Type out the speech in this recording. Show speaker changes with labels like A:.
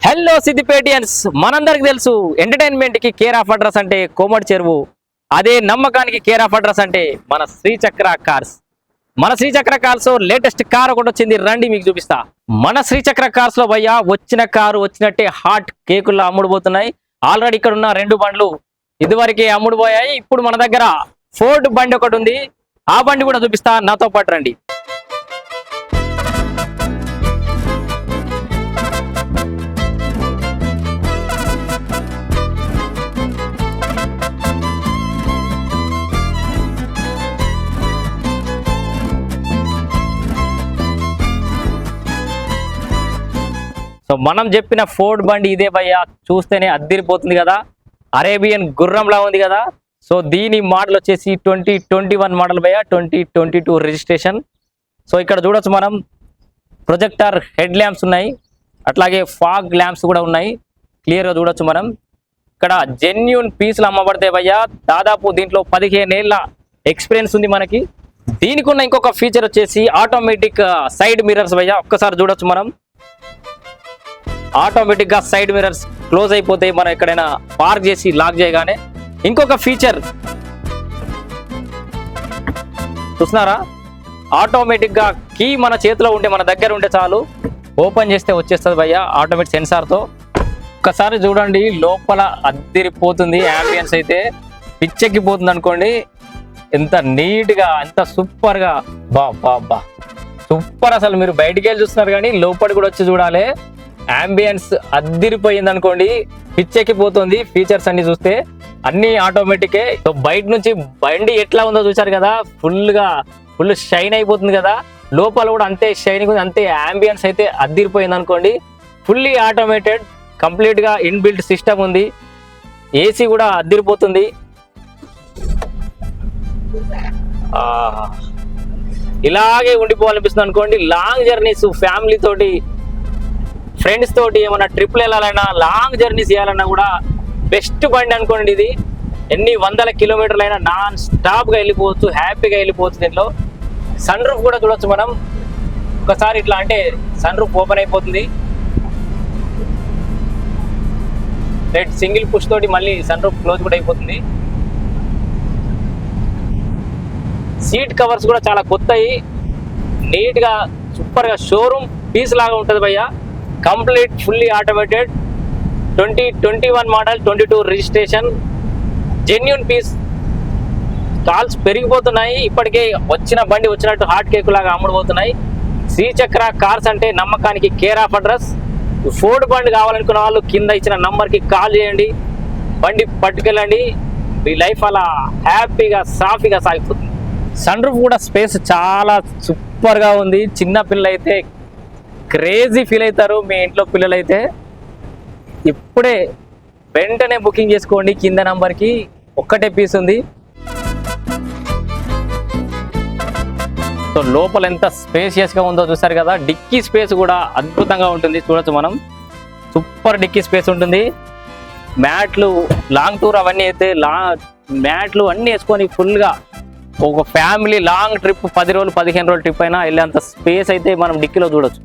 A: Hello సిద్దిపేటియన్స్, మనందరికి తెలుసు entertainment కి కేర్ ఆఫ్ అడ్రస్ అంటే కోమటి చెరువు. అదే నమ్మకానికి కేర్ ఆఫ్ అడ్రస్ అంటే మన శ్రీచక్ర కార్స్. మన శ్రీచక్ర కార్స్ లేటెస్ట్ కార్ ఒకటి వచ్చింది, రండి మీకు చూపిస్తా. మన శ్రీచక్ర కార్స్ లో భయ్యా వచ్చిన కారు వచ్చినట్టే హాట్ కేకుల్లో అమ్ముడుపోతున్నాయి. ఆల్రెడీ ఇక్కడ ఉన్న 2 బండ్లు ఇదివరకే అమ్ముడుపోయాయి. ఇప్పుడు మన దగ్గర ఫోర్డ్ బండి ఒకటి ఉంది, ఆ బండి కూడా చూపిస్తా, నాతో పాటు రండి. సో మనం చెప్పిన ఫోర్డ్ బండి ఇదే భయ్యా, చూస్తేనే అద్దిరిపోతుంది కదా, అరేబియన్ గుర్రంలా ఉంది కదా. సో దీని మోడల్ వచ్చేసి 2021 మోడల్ భయ్యా, 2022 రిజిస్ట్రేషన్. సో ఇక్కడ చూడొచ్చు మనం ప్రొజెక్టర్ హెడ్ ల్యాంప్స్ ఉన్నాయి, అట్లాగే ఫాగ్ ల్యాంప్స్ కూడా ఉన్నాయి, క్లియర్గా చూడొచ్చు మనం. ఇక్కడ జెన్యూన్ పీసులు అమ్మబడతాయి భయ్యా. దాదాపు దీంట్లో 15 ఏళ్ళ ఎక్స్పీరియన్స్ ఉంది మనకి. దీనికి ఉన్న ఇంకొక ఫీచర్ వచ్చేసి ఆటోమేటిక్ సైడ్ మిర్రర్స్ భయ్యా. ఒక్కసారి చూడొచ్చు మనం, ఆటోమేటిక్ గా సైడ్ మిర్రర్స్ క్లోజ్ అయిపోతాయి మనం ఎక్కడైనా పార్క్ చేసి లాక్ చేయగానే. ఇంకొక ఫీచర్ చూస్తున్నారా, ఆటోమేటిక్ గా కీ మన చేతిలో ఉంటే, మన దగ్గర ఉంటే చాలు, ఓపెన్ చేస్తే వచ్చేస్తుంది భయ్యా ఆటోమేటిక్ సెన్సార్ తో. ఒక్కసారి చూడండి, లోపల అద్దిరిపోతుంది, యాంబియన్స్ అయితే పిచ్చెక్కిపోతుంది అనుకోండి. ఎంత నీట్ గా, ఎంత సూపర్ గా, బా సూపర్. అసలు మీరు బయటికి వెళ్ళి చూస్తున్నారు కానీ లోపలి కూడా వచ్చి చూడాలి. అంబియన్స్ అద్దిరిపోయింది అనుకోండి, పిచ్చెక్కిపోతుంది. ఫీచర్స్ అన్ని చూస్తే అన్ని ఆటోమేటికే. సో బయట నుంచి బండి ఎట్లా ఉందో చూసారు కదా, ఫుల్ షైన్ అయిపోతుంది కదా, లోపల కూడా అంతే షైనింగ్ ఉంది, అంతే అంబియన్స్ అయితే అద్దిరిపోయింది అనుకోండి. ఫుల్లీ ఆటోమేటెడ్, కంప్లీట్ గా ఇన్బిల్ట్ సిస్టమ్ ఉంది. ఏసీ కూడా అద్దిరిపోతుంది. ఇలాగే ఉండిపోవాలనిపిస్తుంది అనుకోండి. లాంగ్ జర్నీస్ ఫ్యామిలీ తోటి, ఫ్రెండ్స్ తోటి ఏమైనా ట్రిప్లు వెళ్ళాలన్నా, లాంగ్ జర్నీస్ చేయాలన్నా కూడా బెస్ట్ బండి అనుకోండి ఇది. ఎన్ని 100 కిలోమీటర్లైనా నాన్ స్టాప్ గా వెళ్ళిపోవచ్చు, హ్యాపీగా వెళ్ళిపోవచ్చు. దీంట్లో సన్ రూఫ్ కూడా చూడొచ్చు మనం. ఒకసారి ఇట్లా అంటే సన్ రూఫ్ ఓపెన్ అయిపోతుంది. రెడ్ సింగిల్ పుష్ తోటి మళ్ళీ సన్ రూఫ్ క్లోజ్ కూడా అయిపోతుంది. సీట్ కవర్స్ కూడా చాలా కొత్తవి, నీట్ గా సూపర్ గా షోరూమ్ పీస్ లాగా ఉంటుంది భయ్యా. Complete fully automated, 2021 model, 22 registration, genuine piece. Calls పెరిగిపోతున్నాయి, ఇప్పటికే వచ్చిన బండి వచ్చినట్టు హాట్ కేక్ లాగా అమ్ముడుపోతున్నాయి. శ్రీచక్ర కార్స్ అంటే నమ్మకానికి కేర్ ఆఫ్ అడ్రస్. ఫోర్డ్ బండి కావాలనుకున్న వాళ్ళు కింద ఇచ్చిన నంబర్కి కాల్ చేయండి, బండి పట్టుకెళ్ళండి. మీ లైఫ్ అలా హ్యాపీగా సాఫీగా సాగిపోతుంది. సన్ రూఫ్ కూడా స్పేస్ చాలా సూపర్గా ఉంది. చిన్న పిల్లలు అయితే క్రేజీ ఫీల్ అవుతారు. మీ ఇంట్లో పిల్లలైతే ఇప్పుడే వెంటనే బుకింగ్ చేసుకోండి, కింద నంబర్కి. ఒక్కటే పీస్ ఉంది. సో లోపల ఎంత స్పేషియస్గా ఉందో చూసారు కదా. డిక్కీ స్పేస్ కూడా అద్భుతంగా ఉంటుంది, చూడొచ్చు మనం. సూపర్ డిక్కీ స్పేస్ ఉంటుంది. మ్యాట్లు, లాంగ్ టూర్ అవన్నీ అయితే మ్యాట్లు అన్నీ వేసుకొని ఫుల్గా ఒక ఫ్యామిలీ లాంగ్ ట్రిప్, 10 రోజులు 15 రోజులు ట్రిప్ అయినా వెళ్ళేంత స్పేస్ అయితే మనం డిక్కీలో చూడొచ్చు.